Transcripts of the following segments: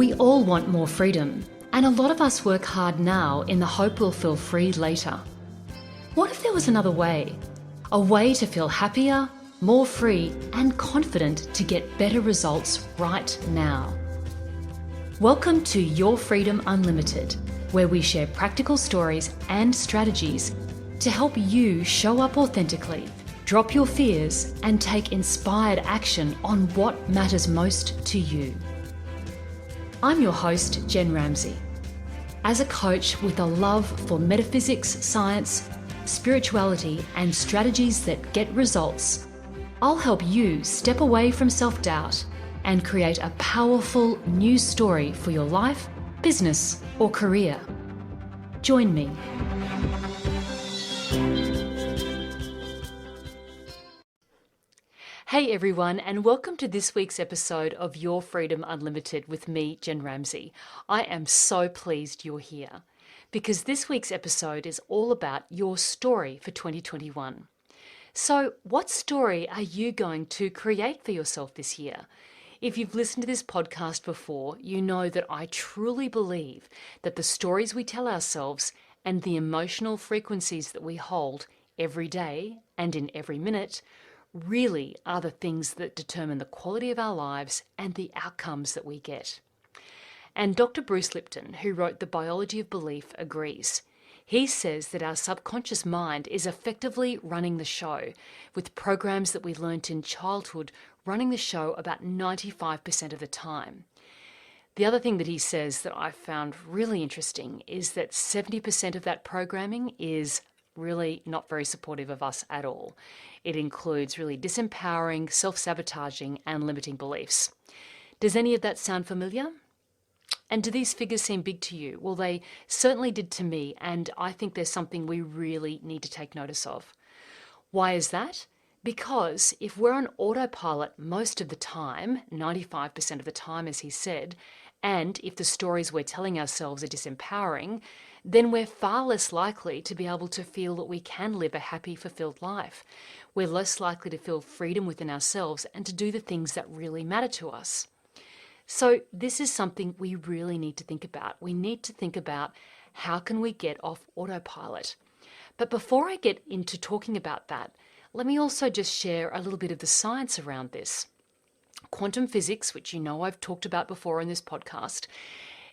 We all want more freedom, and a lot of us work hard now in the hope we'll feel free later. What if there was another way? A way to feel happier, more free, and confident to get better results right now. Welcome to Your Freedom Unlimited, where we share practical stories and strategies to help you show up authentically, drop your fears, and take inspired action on what matters most to you. I'm your host, Jen Ramsey. As a coach with a love for metaphysics, science, spirituality, and strategies that get results, I'll help you step away from self-doubt and create a powerful new story for your life, business, or career. Join me. Hey everyone, and welcome to this week's episode of Your Freedom Unlimited with me, Jen Ramsey. I am so pleased you're here because this week's episode is all about your story for 2021. So, what story are you going to create for yourself this year? If you've listened to this podcast before, you know that I truly believe that the stories we tell ourselves and the emotional frequencies that we hold every day and in every minute really are the things that determine the quality of our lives and the outcomes that we get. And Dr. Bruce Lipton, who wrote The Biology of Belief, agrees. He says that our subconscious mind is effectively running the show, with programs that we learnt in childhood running the show about 95% of the time. The other thing that he says that I found really interesting is that 70% of that programming is really not very supportive of us at all. It includes really disempowering, self-sabotaging, and limiting beliefs. Does any of that sound familiar? And do these figures seem big to you? Well, they certainly did to me, and I think there's something we really need to take notice of. Why is that? Because if we're on autopilot most of the time, 95% of the time, as he said, and if the stories we're telling ourselves are disempowering, then we're far less likely to be able to feel that we can live a happy, fulfilled life. We're less likely to feel freedom within ourselves and to do the things that really matter to us. So this is something we really need to think about. We need to think about how can we get off autopilot. But before I get into talking about that, let me also just share a little bit of the science around this. Quantum physics, which you know I've talked about before in this podcast,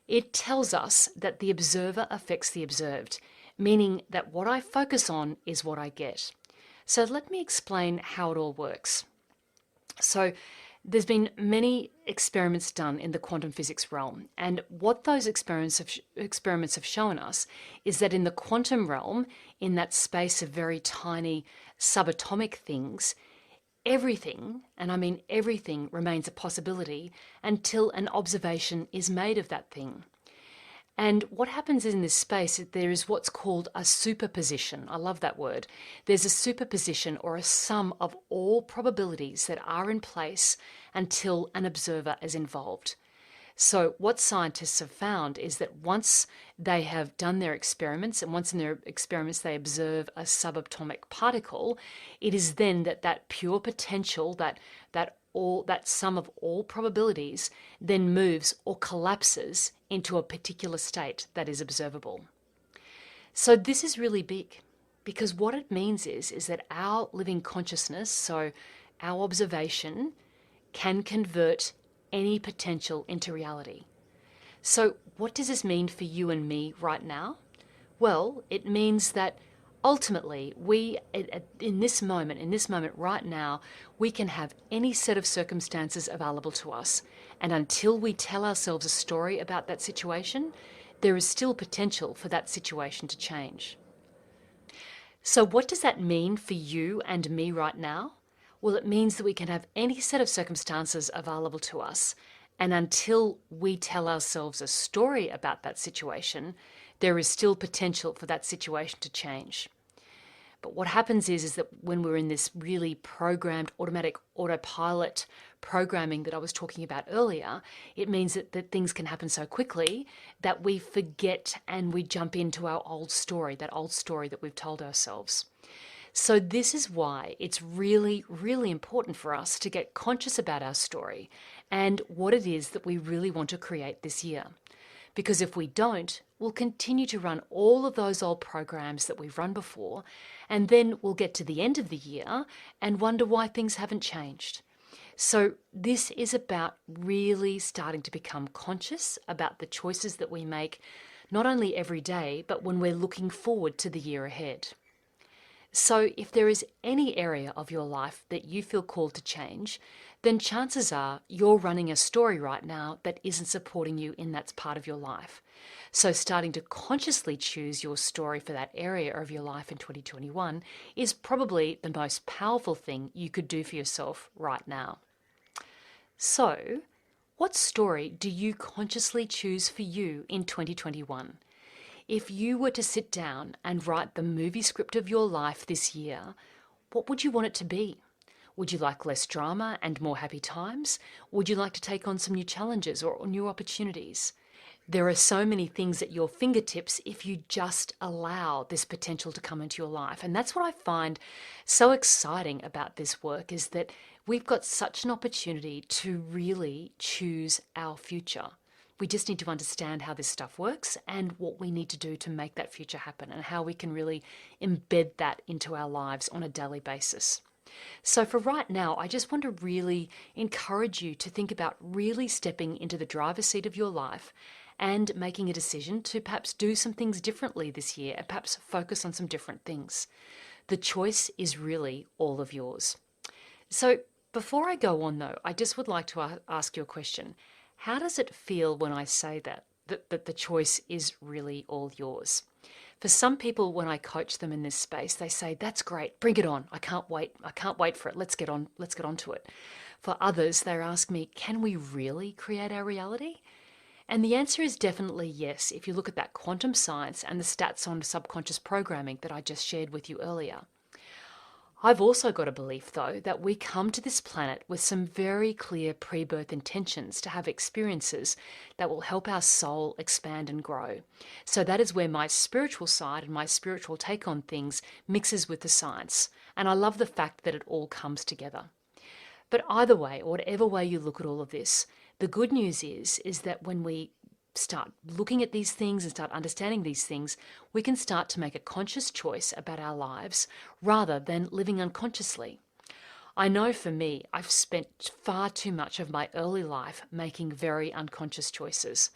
it tells us that the observer affects the observed, meaning that what I focus on is what I get. So let me explain how it all works. So there's been many experiments done in the quantum physics realm, and what those experiments have shown us is that in the quantum realm, in that space of very tiny subatomic things, everything, and I mean everything, remains a possibility until an observation is made of that thing. And what happens in this space is there is what's called a superposition. I love that word. There's a superposition or a sum of all probabilities that are in place until an observer is involved. So what scientists have found is that once they have done their experiments, and once in their experiments they observe a subatomic particle, it is then that pure potential, that sum of all probabilities then moves or collapses into a particular state that is observable. So this is really big, because what it means is that our living consciousness, so our observation, can convert any potential into reality. So what does this mean for you and me right now? Well, it means that ultimately, we, in this moment right now, we can have any set of circumstances available to us. And until we tell ourselves a story about that situation, there is still potential for that situation to change. So what does that mean for you and me right now? Well, it means that we can have any set of circumstances available to us. And until we tell ourselves a story about that situation, there is still potential for that situation to change. But what happens is that when we're in this really programmed automatic autopilot programming that I was talking about earlier, it means that things can happen so quickly that we forget and we jump into our old story, that old story that we've told ourselves. So this is why it's really, really important for us to get conscious about our story and what it is that we really want to create this year. Because if we don't, we'll continue to run all of those old programs that we've run before, and then we'll get to the end of the year and wonder why things haven't changed. So this is about really starting to become conscious about the choices that we make, not only every day, but when we're looking forward to the year ahead. So if there is any area of your life that you feel called to change, then chances are you're running a story right now that isn't supporting you in that part of your life. So starting to consciously choose your story for that area of your life in 2021 is probably the most powerful thing you could do for yourself right now. So, what story do you consciously choose for you in 2021? If you were to sit down and write the movie script of your life this year, what would you want it to be? Would you like less drama and more happy times? Would you like to take on some new challenges or new opportunities? There are so many things at your fingertips if you just allow this potential to come into your life. And that's what I find so exciting about this work, is that we've got such an opportunity to really choose our future. We just need to understand how this stuff works and what we need to do to make that future happen, and how we can really embed that into our lives on a daily basis. So for right now, I just want to really encourage you to think about really stepping into the driver's seat of your life and making a decision to perhaps do some things differently this year and perhaps focus on some different things. The choice is really all of yours. So before I go on though, I just would like to ask you a question. How does it feel when I say that the choice is really all yours? For some people, when I coach them in this space, they say, "That's great, bring it on. I can't wait. I can't wait for it. Let's get on to it." For others, they ask me, "Can we really create our reality?" And the answer is definitely yes, if you look at that quantum science and the stats on subconscious programming that I just shared with you earlier. I've also got a belief, though, that we come to this planet with some very clear pre-birth intentions to have experiences that will help our soul expand and grow. So that is where my spiritual side and my spiritual take on things mixes with the science. And I love the fact that it all comes together. But either way, or whatever way you look at all of this, the good news is that when we start looking at these things and start understanding these things, we can start to make a conscious choice about our lives rather than living unconsciously. I know for me, I've spent far too much of my early life making very unconscious choices.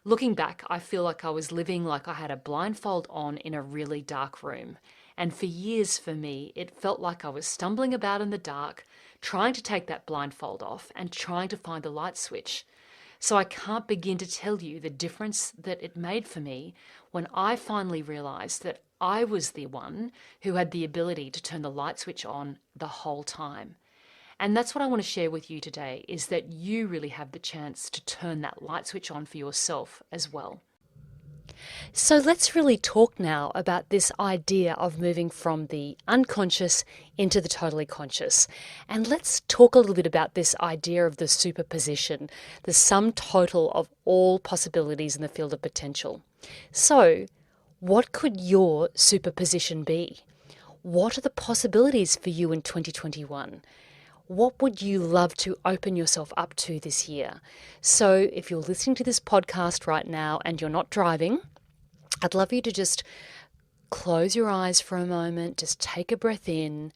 Looking back, I feel like I was living like I had a blindfold on in a really dark room. And for years for me, it felt like I was stumbling about in the dark, trying to take that blindfold off and trying to find the light switch. So I can't begin to tell you the difference that it made for me when I finally realized that I was the one who had the ability to turn the light switch on the whole time. And that's what I want to share with you today, is that you really have the chance to turn that light switch on for yourself as well. So let's really talk now about this idea of moving from the unconscious into the totally conscious. And let's talk a little bit about this idea of the superposition, the sum total of all possibilities in the field of potential. So, what could your superposition be? What are the possibilities for you in 2021? What would you love to open yourself up to this year? So if you're listening to this podcast right now and you're not driving, I'd love you to just close your eyes for a moment, just take a breath in,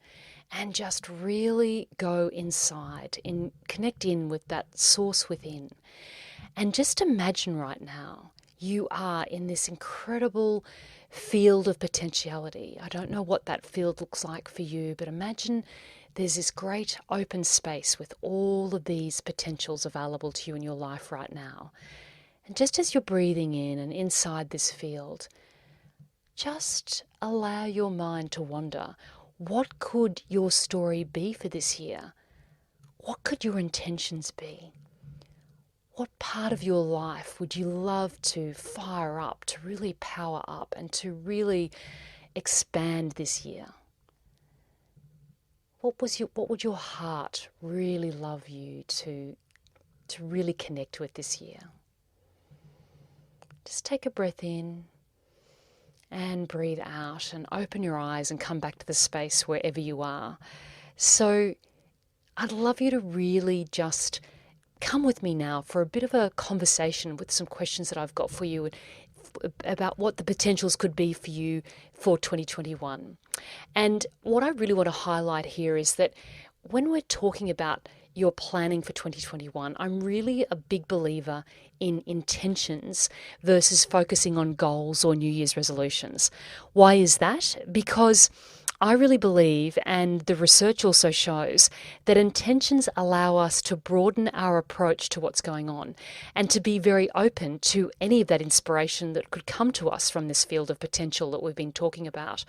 and just really go inside, connect in with that source within. And just imagine right now you are in this incredible field of potentiality. I don't know what that field looks like for you, but imagine there's this great open space with all of these potentials available to you in your life right now. And just as you're breathing in and inside this field, just allow your mind to wander. What could your story be for this year? What could your intentions be? What part of your life would you love to fire up, to really power up, and to really expand this year? What would your heart really love you to really connect with this year? Just take a breath in and breathe out and open your eyes and come back to the space wherever you are. So I'd love you to really just come with me now for a bit of a conversation with some questions that I've got for you about what the potentials could be for you for 2021. And what I really want to highlight here is that when we're talking about your planning for 2021, I'm really a big believer in intentions versus focusing on goals or New Year's resolutions. Why is that? Because I really believe, and the research also shows, that intentions allow us to broaden our approach to what's going on and to be very open to any of that inspiration that could come to us from this field of potential that we've been talking about.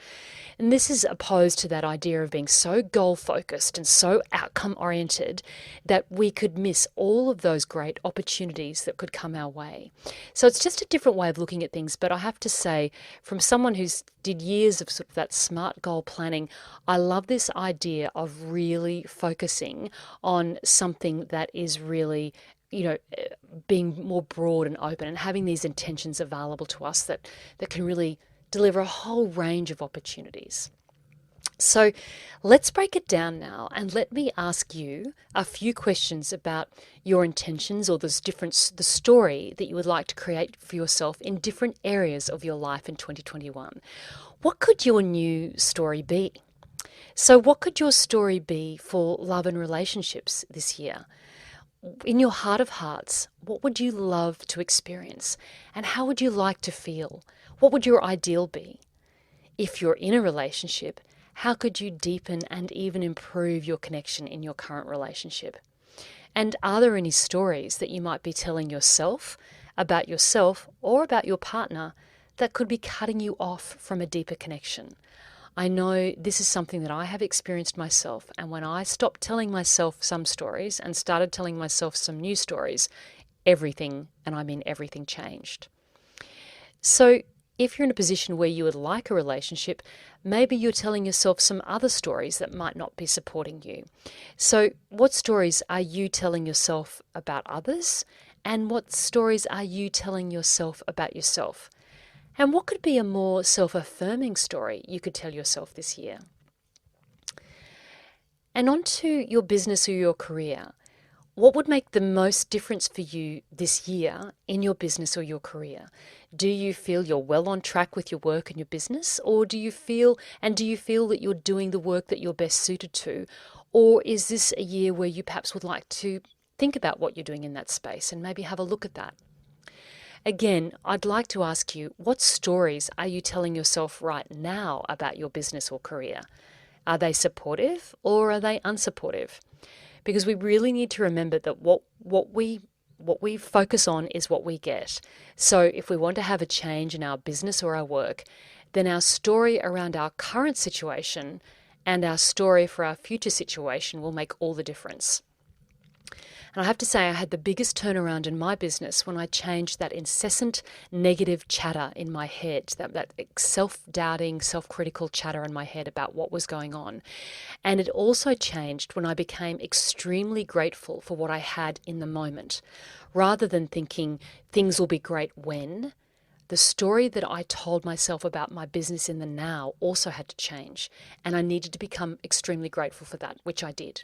And this is opposed to that idea of being so goal-focused and so outcome-oriented that we could miss all of those great opportunities that could come our way. So it's just a different way of looking at things, but I have to say, from someone who's did years of sort of that smart goal planning, I love this idea of really focusing on something that is really, being more broad and open and having these intentions available to us that can really deliver a whole range of opportunities. So let's break it down now and let me ask you a few questions about your intentions or the story that you would like to create for yourself in different areas of your life in 2021. What could your new story be? So what could your story be for love and relationships this year? In your heart of hearts, what would you love to experience? And how would you like to feel? What would your ideal be? If you're in a relationship, how could you deepen and even improve your connection in your current relationship? And are there any stories that you might be telling yourself or about your partner that could be cutting you off from a deeper connection? I know this is something that I have experienced myself, and when I stopped telling myself some stories and started telling myself some new stories, everything, and I mean everything, changed. So if you're in a position where you would like a relationship, maybe you're telling yourself some other stories that might not be supporting you. So what stories are you telling yourself about others? And what stories are you telling yourself about yourself? And what could be a more self-affirming story you could tell yourself this year? And on to your business or your career. What would make the most difference for you this year in your business or your career? Do you feel you're well on track with your work and your business? Or do you feel that you're doing the work that you're best suited to? Or is this a year where you perhaps would like to think about what you're doing in that space and maybe have a look at that? Again, I'd like to ask you, what stories are you telling yourself right now about your business or career? Are they supportive or are they unsupportive? Because we really need to remember that what we focus on is what we get. So if we want to have a change in our business or our work, then our story around our current situation and our story for our future situation will make all the difference. And I have to say, I had the biggest turnaround in my business when I changed that incessant negative chatter in my head, that self-doubting, self-critical chatter in my head about what was going on. And it also changed when I became extremely grateful for what I had in the moment. Rather than thinking things will be great when, the story that I told myself about my business in the now also had to change. And I needed to become extremely grateful for that, which I did.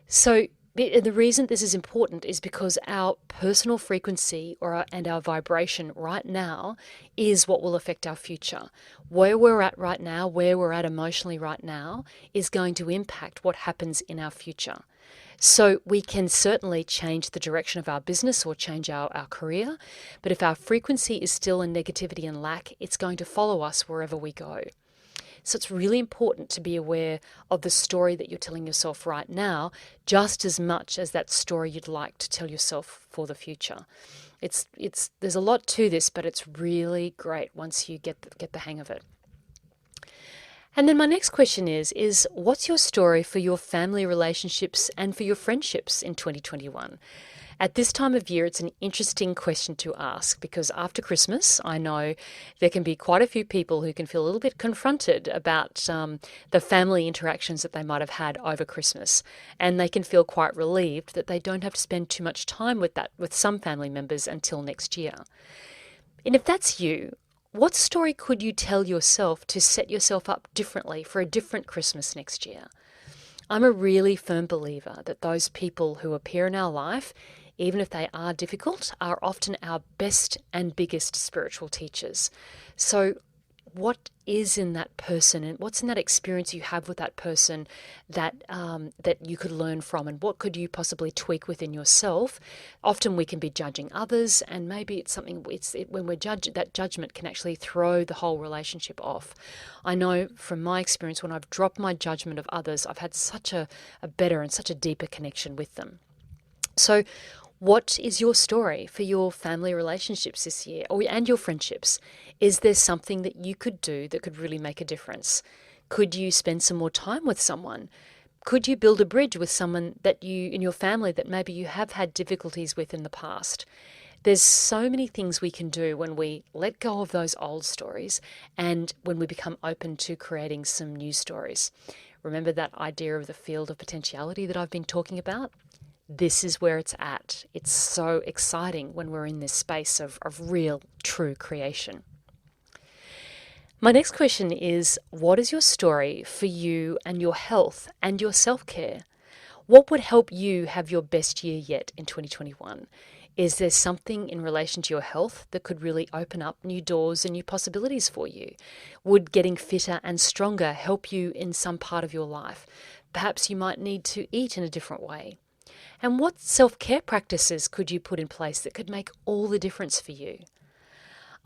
So the reason this is important is because our personal frequency and our vibration right now is what will affect our future. Where we're at right now, where we're at emotionally right now, is going to impact what happens in our future. So we can certainly change the direction of our business or change our career, but if our frequency is still in negativity and lack, it's going to follow us wherever we go. So it's really important to be aware of the story that you're telling yourself right now, just as much as that story you'd like to tell yourself for the future. There's a lot to this, but it's really great once you get the hang of it. And then my next question is what's your story for your family relationships and for your friendships in 2021? At this time of year, it's an interesting question to ask because after Christmas, I know there can be quite a few people who can feel a little bit confronted about the family interactions that they might have had over Christmas. And they can feel quite relieved that they don't have to spend too much time with some family members until next year. And if that's you, What story could you tell yourself to set yourself up differently for a different Christmas next year? I'm a really firm believer that those people who appear in our life, even if they are difficult, are often our best and biggest spiritual teachers. So what is in that person and what's in that experience you have with that person that that you could learn from, and what could you possibly tweak within yourself? Often we can be judging others, and maybe it's something when we're that judgment can actually throw the whole relationship off. I know from my experience, when I've dropped my judgment of others, I've had such a better and such a deeper connection with them. So what is your story for your family relationships this year, and your friendships? Is there something that you could do that could really make a difference? Could you spend some more time with someone? Could you build a bridge with someone that in your family that maybe you have had difficulties with in the past? There's so many things we can do when we let go of those old stories and when we become open to creating some new stories. Remember that idea of the field of potentiality that I've been talking about? This is where it's at. It's so exciting when we're in this space of real, true creation. My next question is, what is your story for you and your health and your self-care? What would help you have your best year yet in 2021? Is there something in relation to your health that could really open up new doors and new possibilities for you? Would getting fitter and stronger help you in some part of your life? Perhaps you might need to eat in a different way. And what self-care practices could you put in place that could make all the difference for you?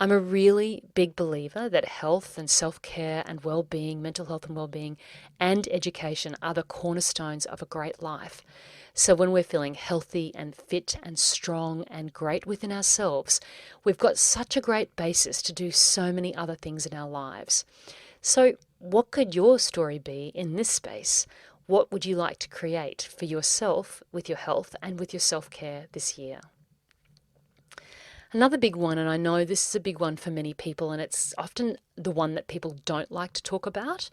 I'm a really big believer that health and self-care and well-being, mental health and well-being, and education are the cornerstones of a great life. So when we're feeling healthy and fit and strong and great within ourselves, we've got such a great basis to do so many other things in our lives. So what could your story be in this space? What would you like to create for yourself with your health and with your self-care this year? Another big one, and I know this is a big one for many people, and it's often the one that people don't like to talk about,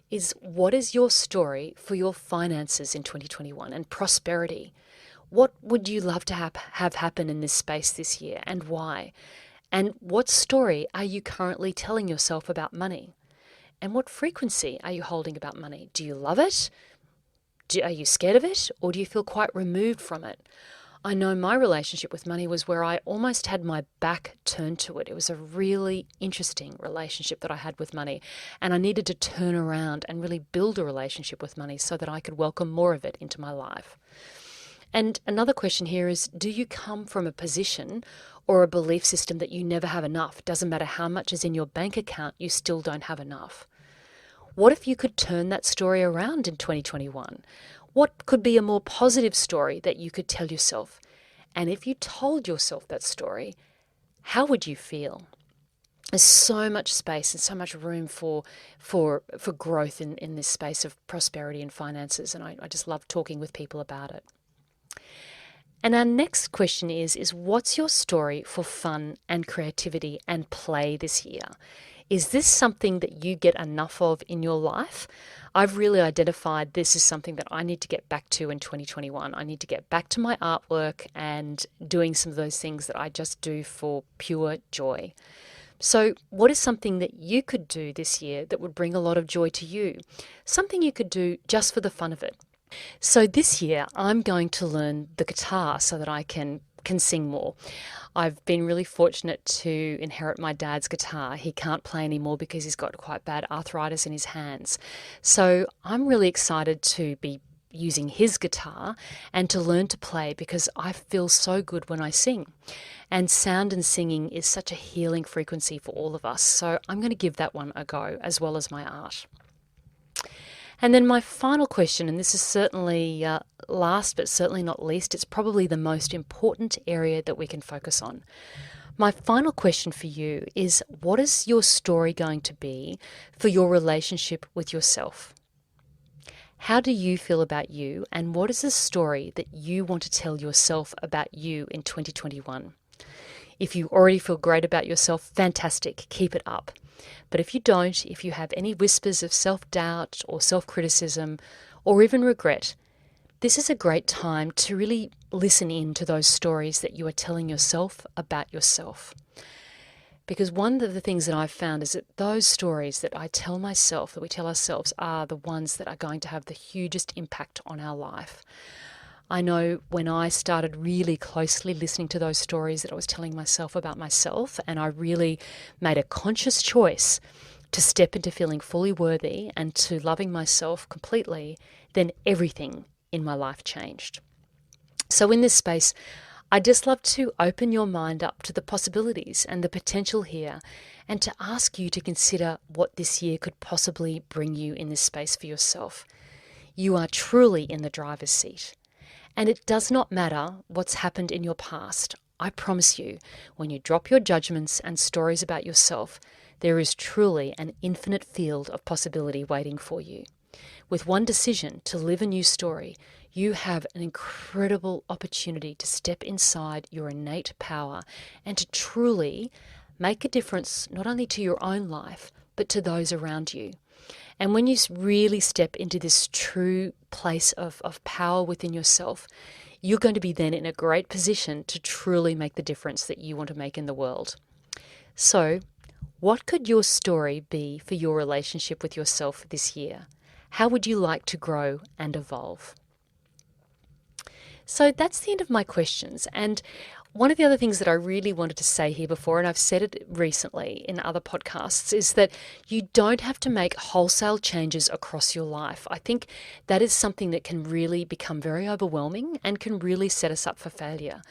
is what is your story for your finances in 2021 and prosperity? What would you love to have happen in this space this year, and why? And what story are you currently telling yourself about money? And what frequency are you holding about money? Do you love it? Are you scared of it, or do you feel quite removed from it? I know my relationship with money was where I almost had my back turned to it. It was a really interesting relationship that I had with money, and I needed to turn around and really build a relationship with money so that I could welcome more of it into my life. And another question here is, do you come from a position or a belief system that you never have enough? Doesn't matter how much is in your bank account, you still don't have enough. What if you could turn that story around in 2021? What could be a more positive story that you could tell yourself? And if you told yourself that story, how would you feel? There's so much space and so much room for growth in this space of prosperity and finances, and I just love talking with people about it. And our next question is what's your story for fun and creativity and play this year? Is this something that you get enough of in your life? I've really identified this is something that I need to get back to in 2021. I need to get back to my artwork and doing some of those things that I just do for pure joy. So what is something that you could do this year that would bring a lot of joy to you? Something you could do just for the fun of it. So this year I'm going to learn the guitar so that I can sing more. I've been really fortunate to inherit my dad's guitar. He can't play anymore because he's got quite bad arthritis in his hands. So I'm really excited to be using his guitar and to learn to play because I feel so good when I sing. And sound and singing is such a healing frequency for all of us. So I'm going to give that one a go as well as my art. And then my final question, and this is certainly last but certainly not least, it's probably the most important area that we can focus on. My final question for you is, what is your story going to be for your relationship with yourself? How do you feel about you, and what is the story that you want to tell yourself about you in 2021? If you already feel great about yourself, fantastic, keep it up. But if you don't, if you have any whispers of self-doubt or self-criticism or even regret, this is a great time to really listen in to those stories that you are telling yourself about yourself. Because one of the things that I've found is that those stories that I tell myself, that we tell ourselves, are the ones that are going to have the hugest impact on our life. I know when I started really closely listening to those stories that I was telling myself about myself, and I really made a conscious choice to step into feeling fully worthy and to loving myself completely, then everything in my life changed. So in this space, I'd just love to open your mind up to the possibilities and the potential here, and to ask you to consider what this year could possibly bring you in this space for yourself. You are truly in the driver's seat. And it does not matter what's happened in your past. I promise you, when you drop your judgments and stories about yourself, there is truly an infinite field of possibility waiting for you. With one decision to live a new story, you have an incredible opportunity to step inside your innate power and to truly make a difference not only to your own life, but to those around you. And when you really step into this true place of power within yourself, you're going to be then in a great position to truly make the difference that you want to make in the world. So, what could your story be for your relationship with yourself this year? How would you like to grow and evolve? So that's the end of my questions. And one of the other things that I really wanted to say here before, and I've said it recently in other podcasts, is that you don't have to make wholesale changes across your life. I think that is something that can really become very overwhelming and can really set us up for failure.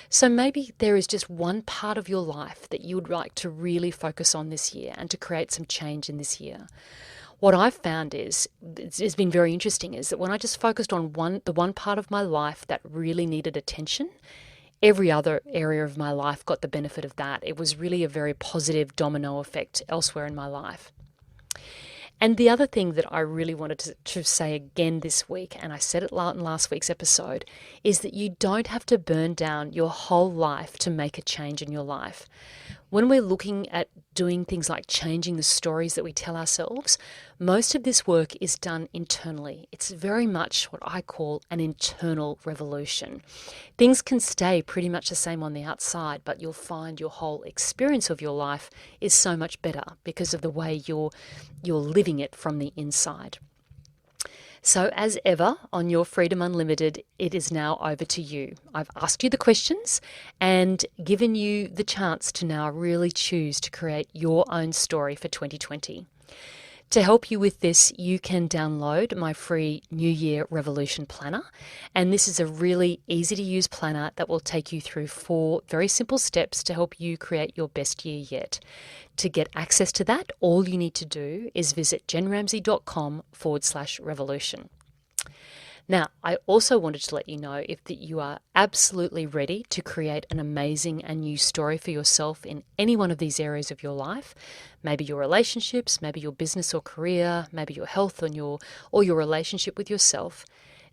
So maybe there is just one part of your life that you would like to really focus on this year and to create some change in this year. What I've found is, it's been very interesting, is that when I just focused on the one part of my life that really needed attention, every other area of my life got the benefit of that. It was really a very positive domino effect elsewhere in my life. And the other thing that I really wanted to say again this week, and I said it in last week's episode, is that you don't have to burn down your whole life to make a change in your life. When we're looking at doing things like changing the stories that we tell ourselves, most of this work is done internally. It's very much what I call an internal revolution. Things can stay pretty much the same on the outside, but you'll find your whole experience of your life is so much better because of the way you're living it from the inside. So as ever, on Your Freedom Unlimited, it is now over to you. I've asked you the questions and given you the chance to now really choose to create your own story for 2020. To help you with this, you can download my free New Year Revolution Planner. And this is a really easy to use planner that will take you through 4 very simple steps to help you create your best year yet. To get access to that, all you need to do is visit jenramsey.com/revolution. Now, I also wanted to let you know that you are absolutely ready to create an amazing and new story for yourself in any one of these areas of your life. Maybe your relationships, maybe your business or career, maybe your health or your relationship with yourself.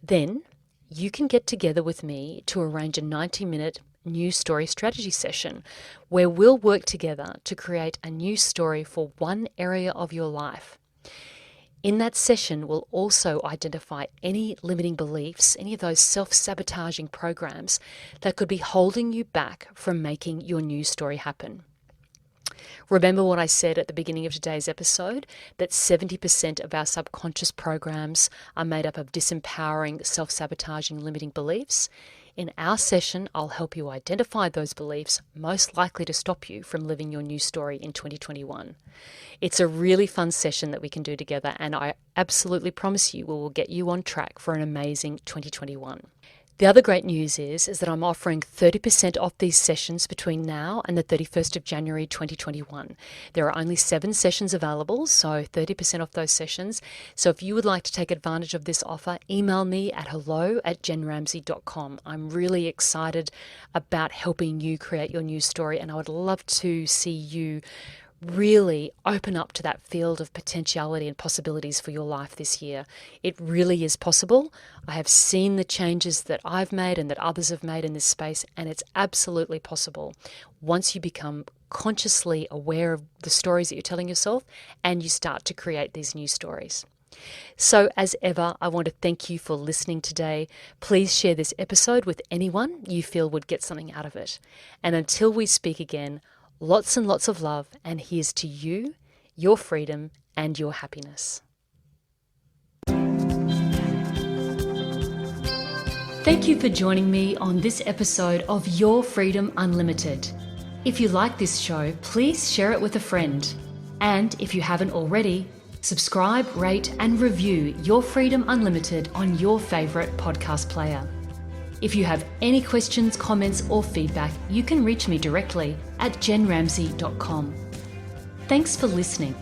Then you can get together with me to arrange a 90-minute new story strategy session where we'll work together to create a new story for one area of your life. In that session, we'll also identify any limiting beliefs, any of those self-sabotaging programs that could be holding you back from making your new story happen. Remember what I said at the beginning of today's episode, that 70% of our subconscious programs are made up of disempowering, self-sabotaging, limiting beliefs? In our session, I'll help you identify those beliefs most likely to stop you from living your new story in 2021. It's a really fun session that we can do together, and I absolutely promise you we will get you on track for an amazing 2021. The other great news is that I'm offering 30% off these sessions between now and the 31st of January 2021. There are only 7 sessions available, so 30% off those sessions. So if you would like to take advantage of this offer, email me at hello@jenramsey.com. I'm really excited about helping you create your new story, and I would love to see you really open up to that field of potentiality and possibilities for your life this year. It really is possible. I have seen the changes that I've made and that others have made in this space, and it's absolutely possible once you become consciously aware of the stories that you're telling yourself and you start to create these new stories. So as ever, I want to thank you for listening today. Please share this episode with anyone you feel would get something out of it. And until we speak again, Lots and lots of love, and here's to you, your freedom, and your happiness. Thank you for joining me on this episode of Your Freedom Unlimited. If you like this show, please share it with a friend. And if you haven't already, subscribe, rate, and review Your Freedom Unlimited on your favourite podcast player. If you have any questions, comments, or feedback, you can reach me directly at jenramsey.com. Thanks for listening.